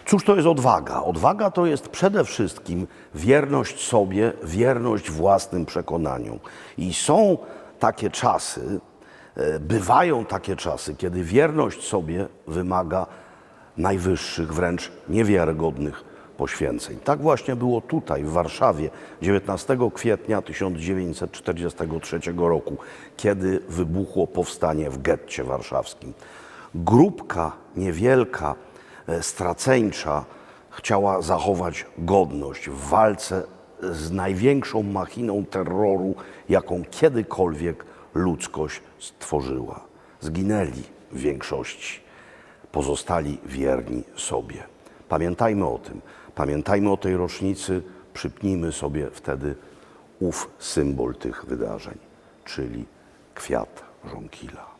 Cóż to jest odwaga? Odwaga to jest przede wszystkim wierność sobie, wierność własnym przekonaniom. I są takie czasy, bywają takie czasy, kiedy wierność sobie wymaga najwyższych, wręcz niewiarygodnych poświęceń. Tak właśnie było tutaj, w Warszawie, 19 kwietnia 1943 roku, kiedy wybuchło powstanie w getcie warszawskim. Grupka niewielka, straceńcza chciała zachować godność w walce z największą machiną terroru, jaką kiedykolwiek ludzkość stworzyła. Zginęli w większości, pozostali wierni sobie. Pamiętajmy o tym, pamiętajmy o tej rocznicy, przypnijmy sobie wtedy ów symbol tych wydarzeń, czyli kwiat żonkila.